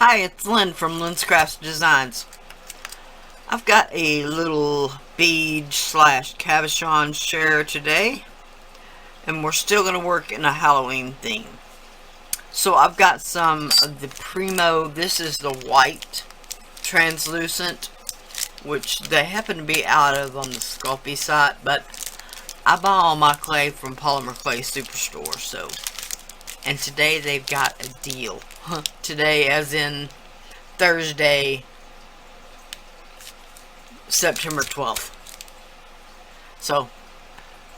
Hi, it's Lynn from Lynn's Crafts Designs. I've got a little bead slash cabochon share today, and we're still going to work in a Halloween theme. So I've got some of the Primo, this is the white translucent, which they happen to be out of on the Sculpey site, but I buy all my clay from Polymer Clay Superstore, so. And today they've got a deal. Today, as in Thursday, September 12th. So,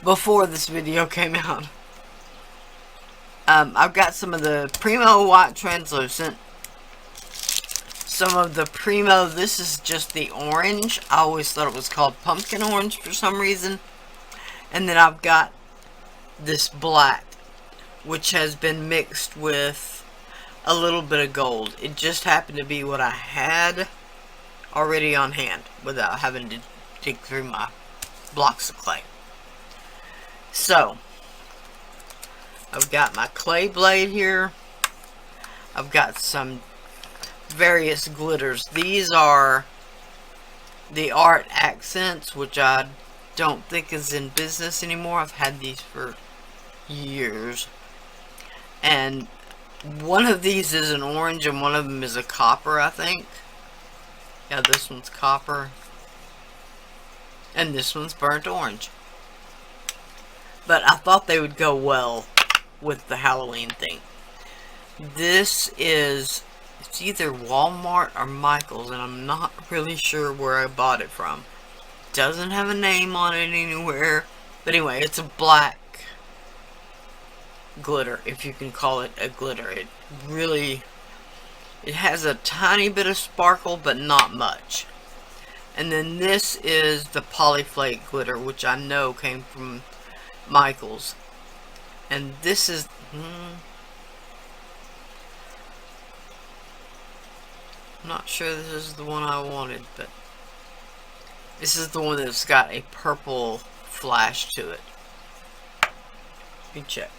before this video came out. I've got some of the Primo White Translucent. Some of the Primo, this is just the orange. I always thought it was called pumpkin orange for some reason. And then I've got this black, which has been mixed with a little bit of gold. It just happened to be what I had already on hand without having to dig through my blocks of clay. So, I've got my clay blade here. I've got some various glitters. These are the Art Accents, which I don't think is in business anymore. I've had these for years. And one of these is an orange and one of them is a copper, I think. Yeah, this one's copper. And this one's burnt orange. But I thought they would go well with the Halloween thing. This is, it's either Walmart or Michael's, and I'm not really sure where I bought it from. Doesn't have a name on it anywhere. But anyway, it's a black glitter, if you can call it a glitter. It really, it has a tiny bit of sparkle, but not much. And then this is the Polyflake glitter, which I know came from Michael's. And this is, I'm not sure this is the one I wanted, but this is the one that's got a purple flash to it. Let me check.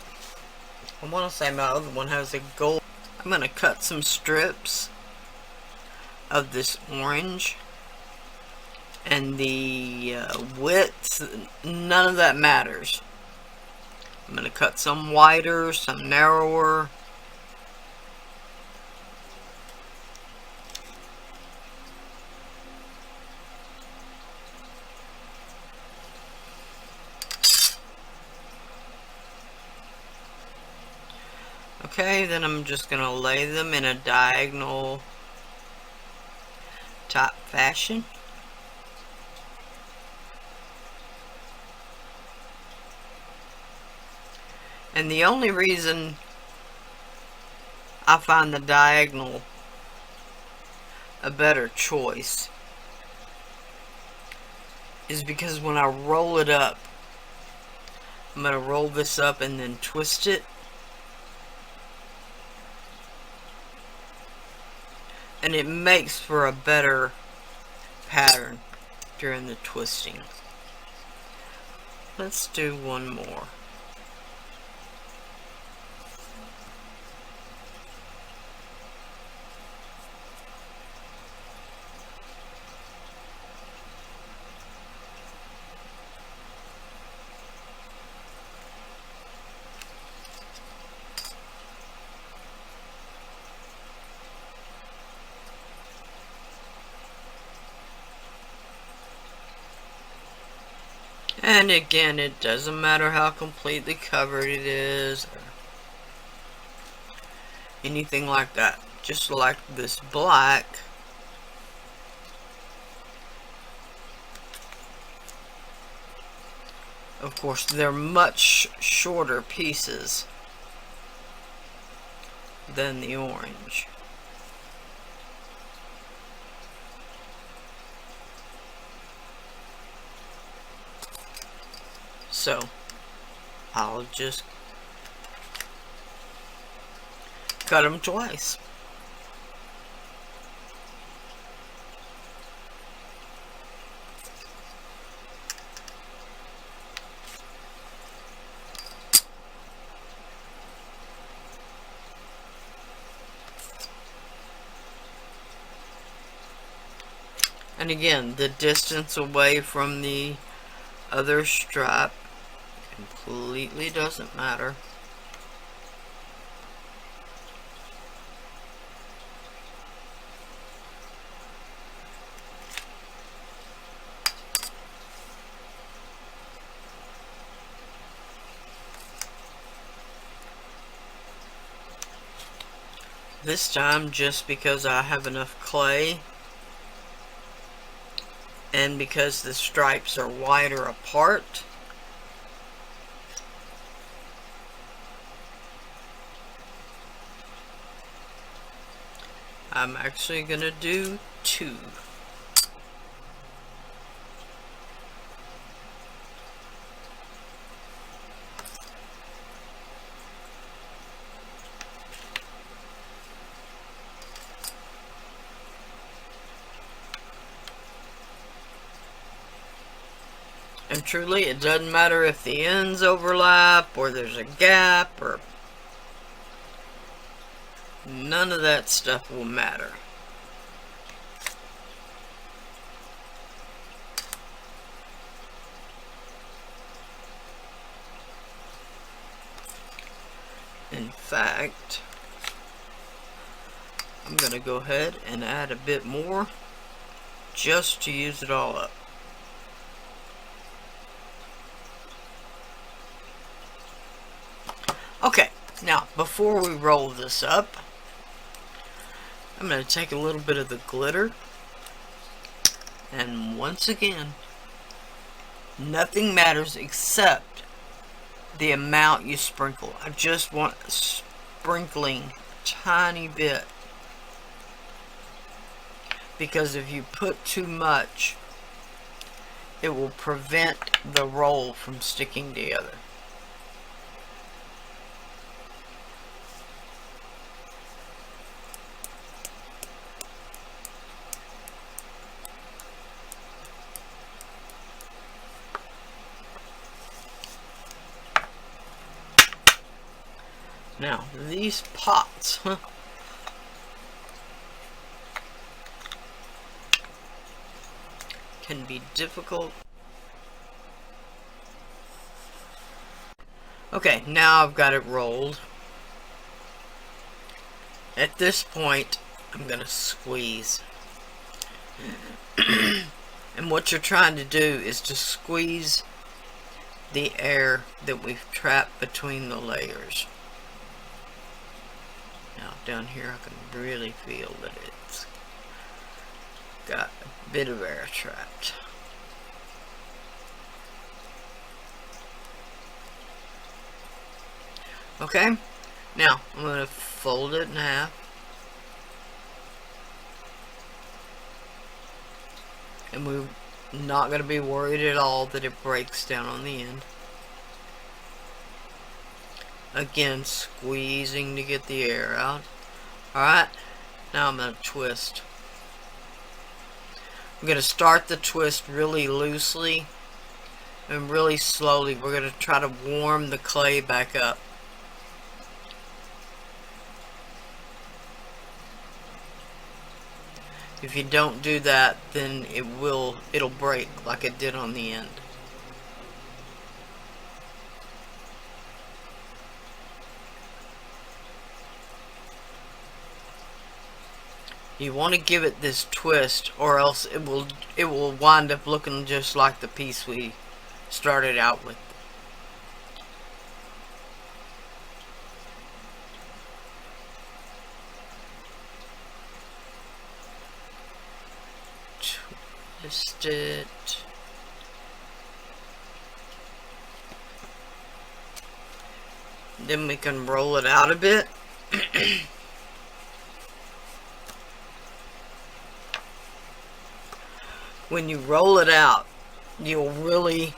I want to say my other one has a gold. I'm going to cut some strips of this orange. And the width, none of that matters. I'm going to cut some wider, some narrower. Okay, then I'm just going to lay them in a diagonal type fashion. And the only reason I find the diagonal a better choice is because when I roll it up, I'm going to roll this up and then twist it. And it makes for a better pattern during the twisting. Let's do one more. And again, it doesn't matter how completely covered it is or anything like that. Just like this black, of course, they're much shorter pieces than the orange. So, I'll just cut them twice. And again, the distance away from the other strap completely doesn't matter. This time, just because I have enough clay and because the stripes are wider apart, I'm actually going to do 2. And truly, it doesn't matter if the ends overlap or there's a gap, or none of that stuff will matter. In fact, I'm going to go ahead and add a bit more just to use it all up. Okay, now before we roll this up, I'm going to take a little bit of the glitter, and once again, nothing matters except the amount you sprinkle. I just want sprinkling a tiny bit, because if you put too much, it will prevent the roll from sticking together. Now, these pots, can be difficult. Okay, now I've got it rolled. At this point, I'm going to squeeze. And what you're trying to do is to squeeze the air that we've trapped between the layers. Now down here I can really feel that it's got a bit of air trapped. Okay, now I'm going to fold it in half. And we're not going to be worried at all that it breaks down on the end. Again, squeezing to get the air out. Alright, now I'm going to twist. I'm going to start the twist really loosely and really slowly. We're going to try to warm the clay back up. If you don't do that, then it'll break like it did on the end. You want to give it this twist, or else it will wind up looking just like the piece we started out with. Twist it. Then we can roll it out a bit. When you roll it out, you'll really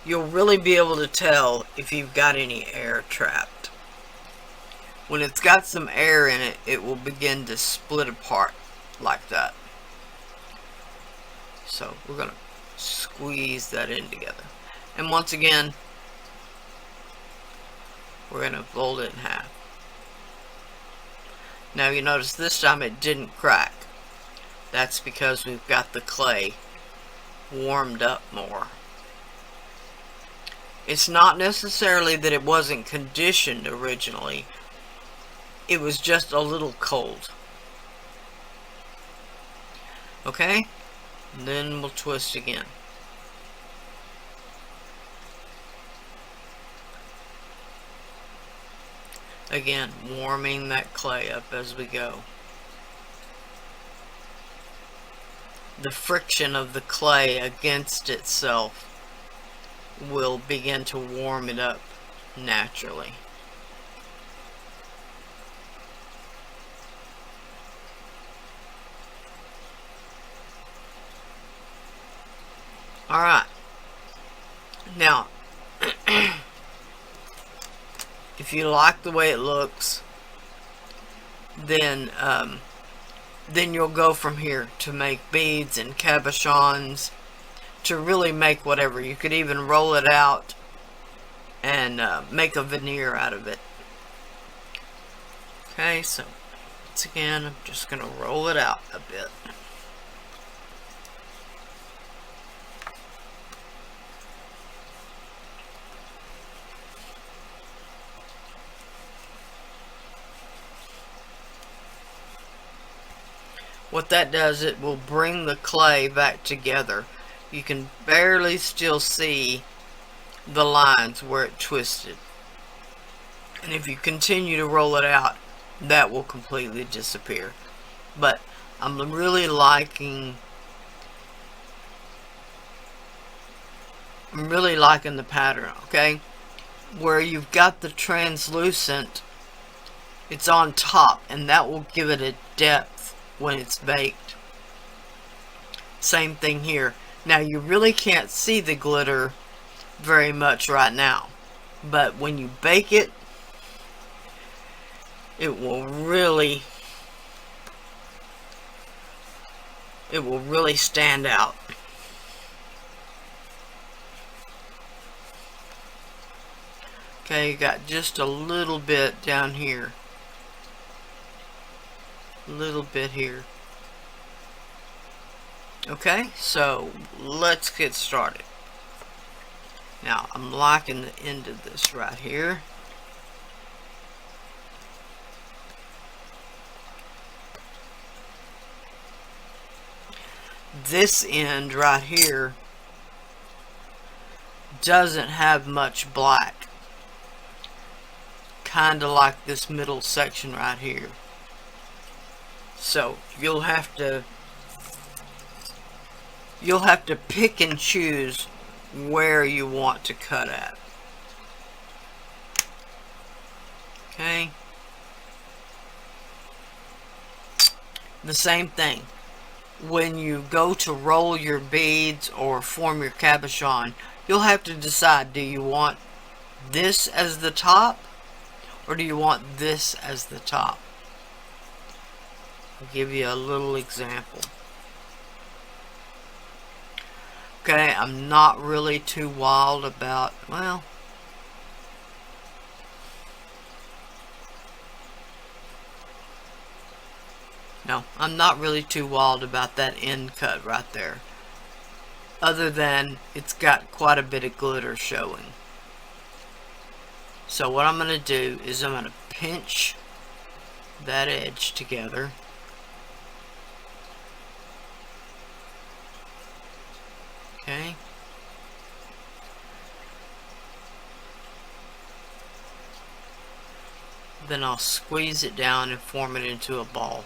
be able to tell if you've got any air trapped. When it's got some air in it, it will begin to split apart like that. So we're going to squeeze that in together. And once again, we're going to fold it in half. Now you notice this time it didn't crack. That's because we've got the clay warmed up more. It's not necessarily that it wasn't conditioned originally. It was just a little cold. Okay? And then we'll twist again. Again, warming that clay up as we go. The friction of the clay against itself will begin to warm it up naturally. Alright. Now, if you like the way it looks, then you'll go from here to make beads and cabochons, to really make whatever. You could even roll it out and make a veneer out of it. Okay, so once again, I'm just going to roll it out a bit. What that does, it will bring the clay back together. You can barely still see the lines where it twisted. And if you continue to roll it out, that will completely disappear. But I'm really liking the pattern, okay? Where you've got the translucent, it's on top, and that will give it a depth when it's baked. Same thing here. Now you really can't see the glitter very much right now, but when you bake it, it will really stand out. Okay, you got just a little bit down here. Little bit here. Okay, so let's get started. Now I'm liking the end of this right here. This end right here doesn't have much black, kind of like this middle section right here. So you'll have to pick and choose where you want to cut at. Okay. The same thing. When you go to roll your beads or form your cabochon, you'll have to decide, do you want this as the top or do you want this as the top? I'll give you a little example. Okay, I'm not really too wild about, well, no, I'm not really too wild about that end cut right there. Other than it's got quite a bit of glitter showing. So what I'm going to do is I'm going to pinch that edge together. Okay. Then I'll squeeze it down and form it into a ball.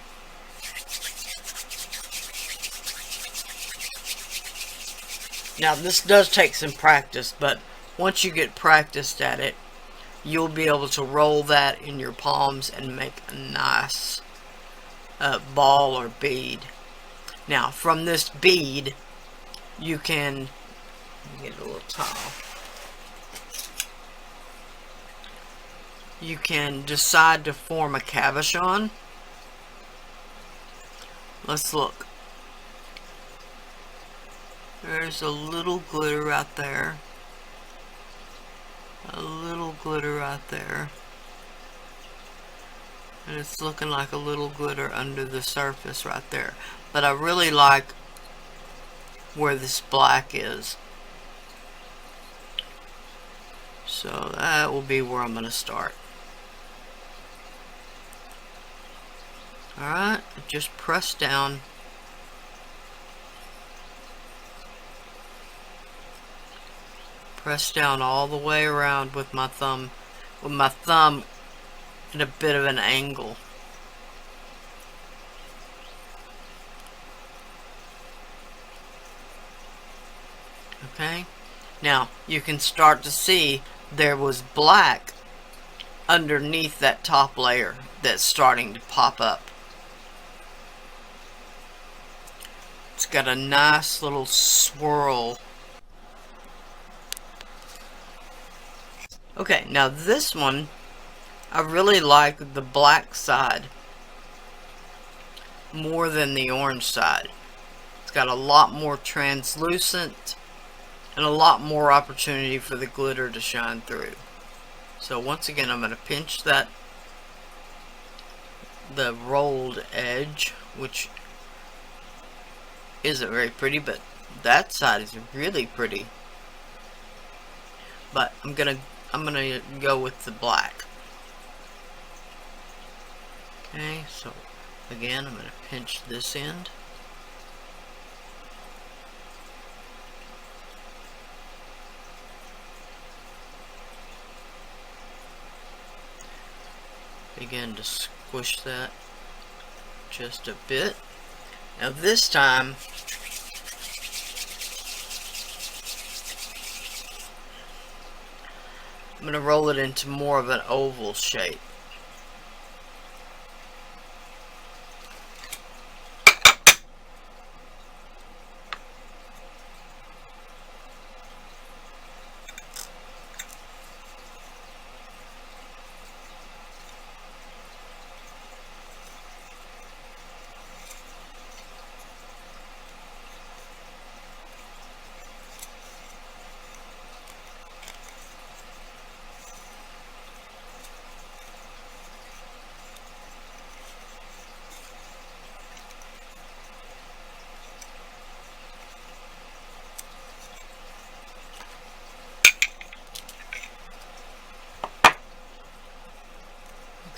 Now this does take some practice, but once you get practiced at it, you'll be able to roll that in your palms and make a nice ball or bead. Now from this bead, you can get a little towel. You can decide to form a cabochon. Let's look. There's a little glitter right there. A little glitter right there. And it's looking like a little glitter under the surface right there. But I really like where this black is. So that will be where I'm going to start. Alright, just press down. Press down all the way around with my thumb at a bit of an angle. Okay, now you can start to see there was black underneath that top layer that's starting to pop up. It's got a nice little swirl. Okay, now this one, I really like the black side more than the orange side. It's got a lot more translucent and a lot more opportunity for the glitter to shine through. So once again, I'm going to pinch the rolled edge, which isn't very pretty, but that side is really pretty. But I'm gonna go with the black. Okay, so again, I'm gonna pinch this end. Begin to squish that just a bit. Now this time, I'm going to roll it into more of an oval shape.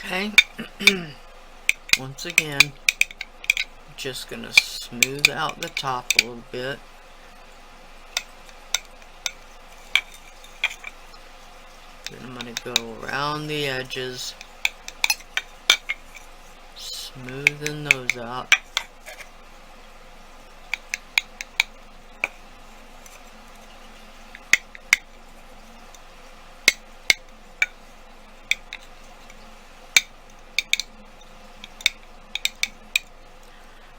Okay, once again, just going to smooth out the top a little bit. Then I'm going to go around the edges, smoothing those out.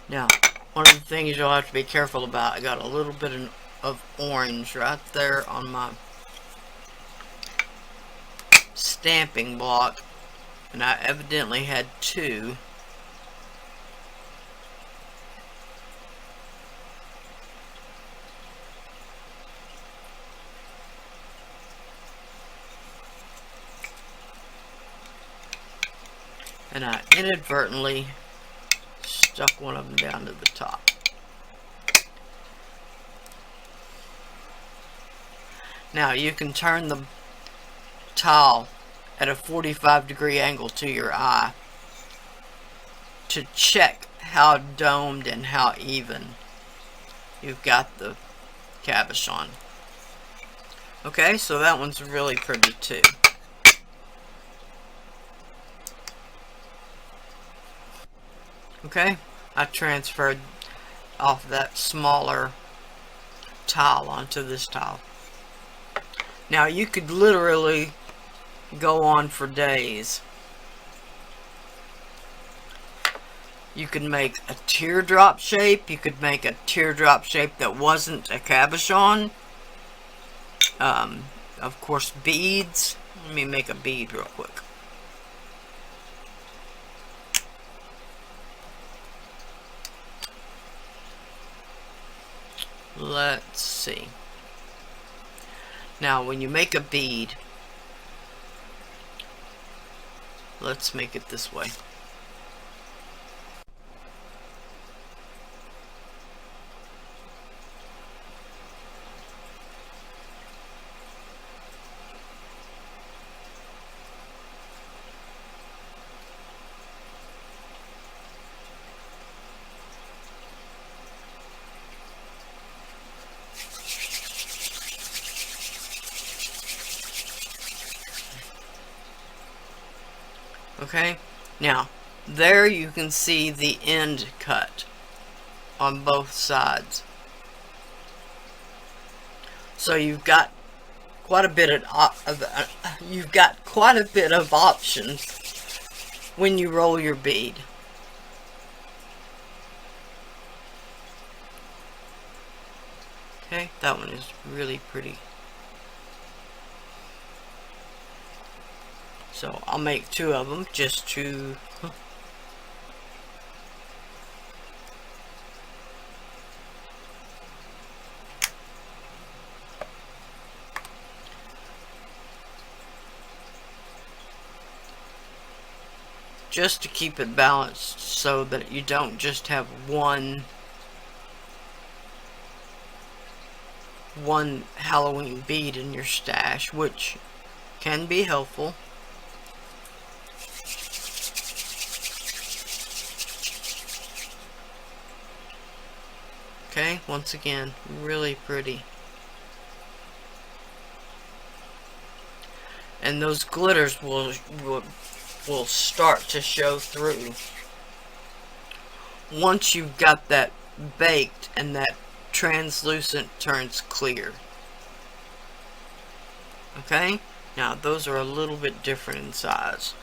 Now, one of the things you'll have to be careful about, I got a little bit of orange right there on my stamping block, and I evidently had two. And I inadvertently stuck one of them down to the top. Now you can turn the towel at a 45-degree angle to your eye to check how domed and how even you've got the cabochon. Okay, so that one's really pretty too. Okay, I transferred off that smaller tile onto this tile. Now you could literally go on for days. You could make a teardrop shape. You could make a teardrop shape that wasn't a cabochon. Of course, beads. Let me make a bead real quick. Let's see. Now, when you make a bead, let's make it this way. Okay, now there you can see the end cut on both sides. So you've got quite a bit of options when you roll your bead. Okay, that one is really pretty. So I'll make 2 of them just to keep it balanced, so that you don't just have one Halloween bead in your stash, which can be helpful. Okay, once again, really pretty. And those glitters will start to show through once you've got that baked and that translucent turns clear. Okay, now those are a little bit different in size.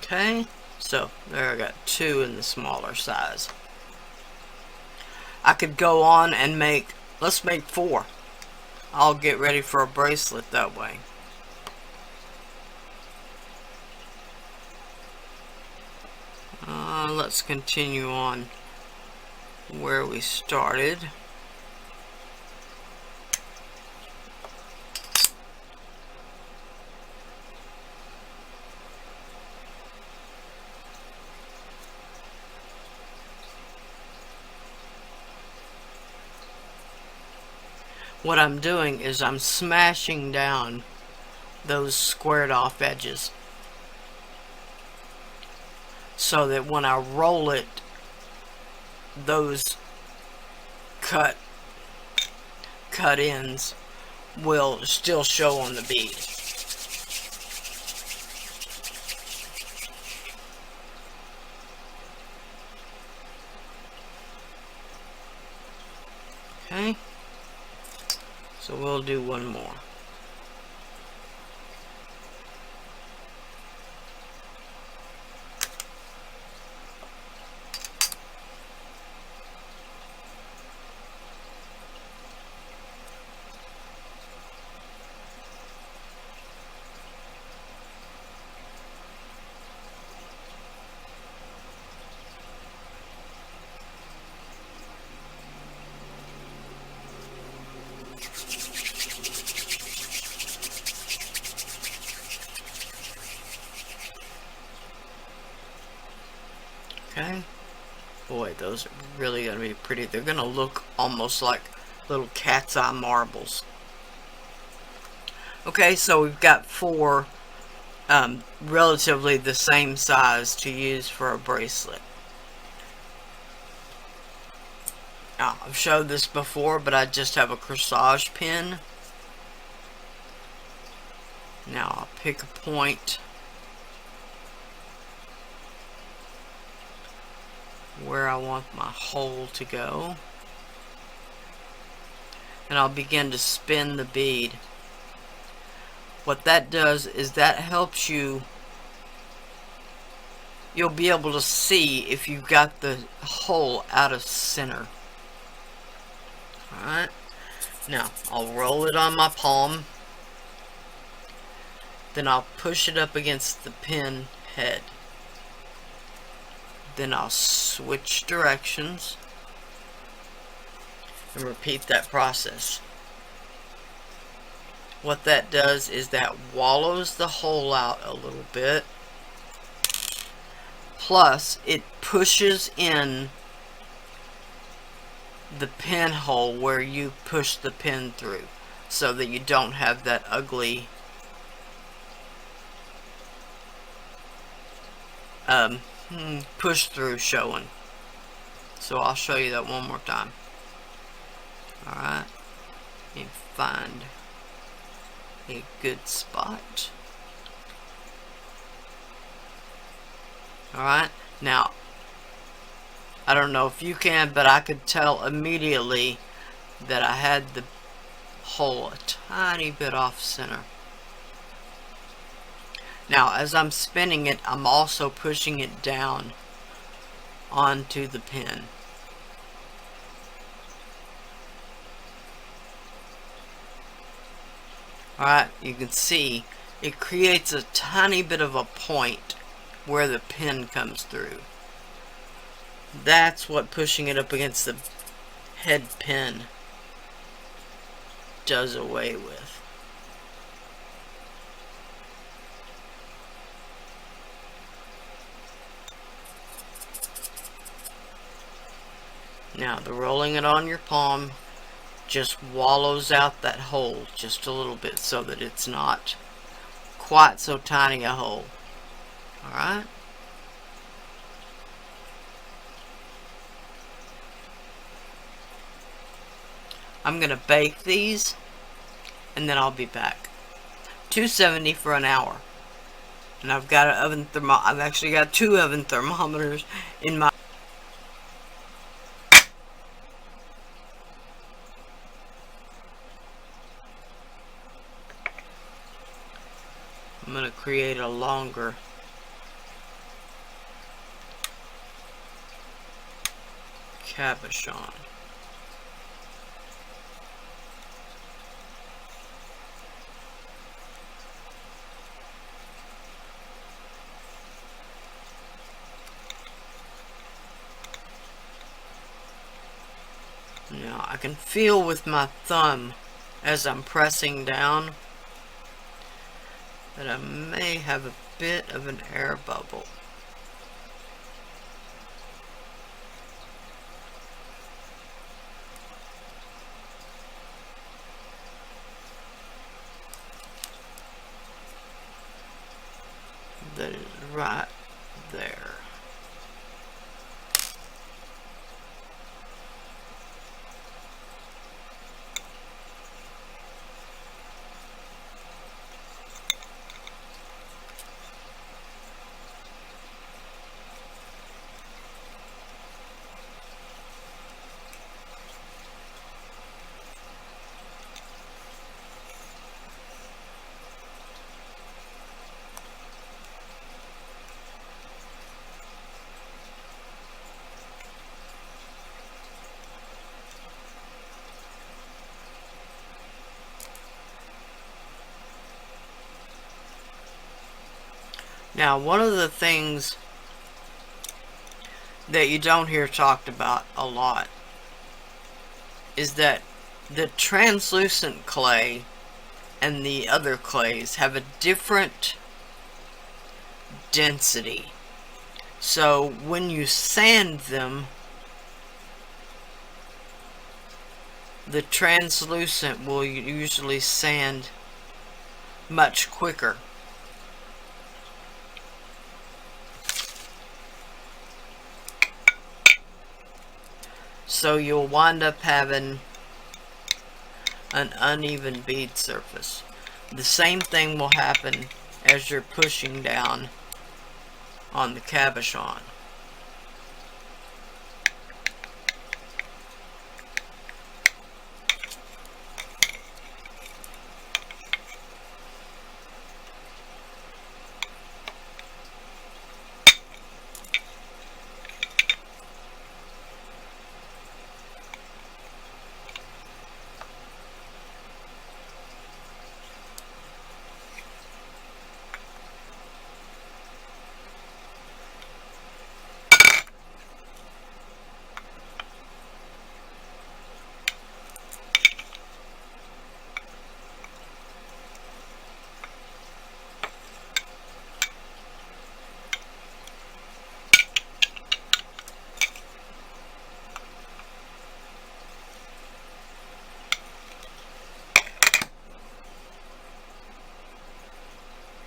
Okay, so there I got 2 in the smaller size. I could go on and let's make 4. I'll get ready for a bracelet that way. Let's continue on where we started. What I'm doing is I'm smashing down those squared off edges, so that when I roll it, those cut ends will still show on the bead. Okay, so we'll do one more. Okay, boy, those are really going to be pretty. They're going to look almost like little cat's eye marbles. Okay, so we've got 4 relatively the same size to use for a bracelet. Now, I've showed this before, but I just have a corsage pin. Now I'll pick a point where I want my hole to go, and I'll begin to spin the bead. What that does is that helps you'll be able to see if you've got the hole out of center. Alright, now I'll roll it on my palm, then I'll push it up against the pin head. Then I'll switch directions and repeat that process. what that does is that wallows the hole out a little bit. Plus, it pushes in the pinhole where you push the pin through, so that you don't have that ugly push through showing. So I'll show you that one more time. Alright, and find a good spot. Alright, now I don't know if you can, but I could tell immediately that I had the hole a tiny bit off center. Now as I'm spinning it, I'm also pushing it down onto the pin. Alright, you can see it creates a tiny bit of a point where the pin comes through. That's what pushing it up against the head pin does away with. Now the rolling it on your palm just wallows out that hole just a little bit so that it's not quite so tiny a hole. Alright? I'm going to bake these and then I'll be back. 270 for an hour. And I've got an oven I've actually got 2 oven thermometers in my I'm going to create a longer cabochon. Now I can feel with my thumb as I'm pressing down that I may have a bit of an air bubble. That is right there. Now, one of the things that you don't hear talked about a lot is that the translucent clay and the other clays have a different density. So when you sand them, the translucent will usually sand much quicker. So you'll wind up having an uneven bead surface. The same thing will happen as you're pushing down on the cabochon.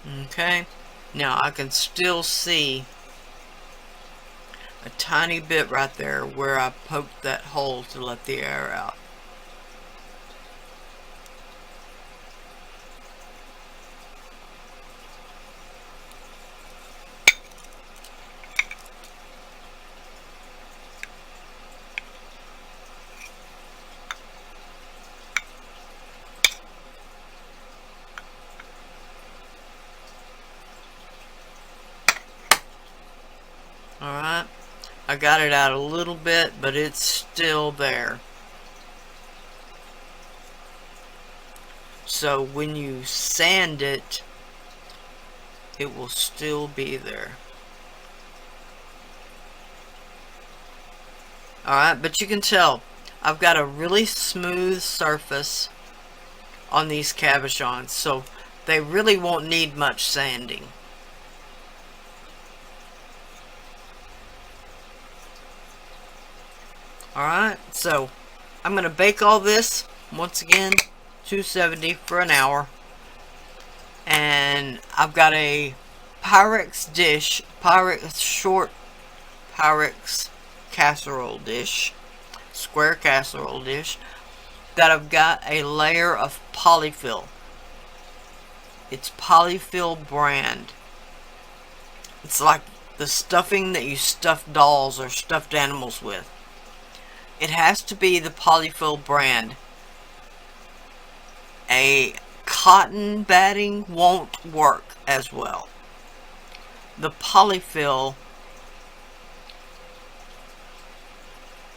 Okay, now I can still see a tiny bit right there where I poked that hole to let the air out. Alright, I got it out a little bit, but it's still there. So when you sand it, it will still be there. Alright, but you can tell I've got a really smooth surface on these cabochons, so they really won't need much sanding. Alright, so I'm going to bake all this, once again, 270 for an hour. And I've got a Pyrex dish, short Pyrex casserole dish, square casserole dish, that I've got a layer of polyfill. It's polyfill brand. It's like the stuffing that you stuff dolls or stuffed animals with. It has to be the polyfill brand. A cotton batting won't work as well. The polyfill,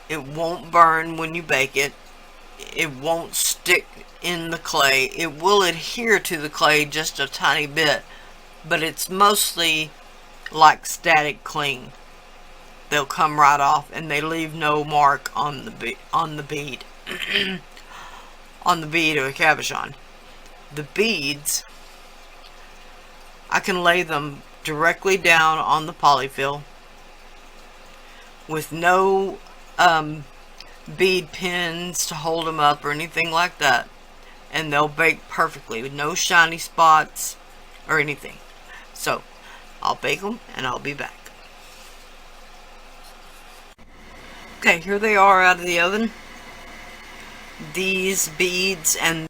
it won't burn when you bake it. It won't stick in the clay. It will adhere to the clay just a tiny bit, but it's mostly like static cling. They'll come right off and they leave no mark on the bead on the bead of a cabochon. The beads, I can lay them directly down on the polyfill with no bead pins to hold them up or anything like that, and they'll bake perfectly with no shiny spots or anything. So I'll bake them and I'll be back. Okay, here they are out of the oven. These beads and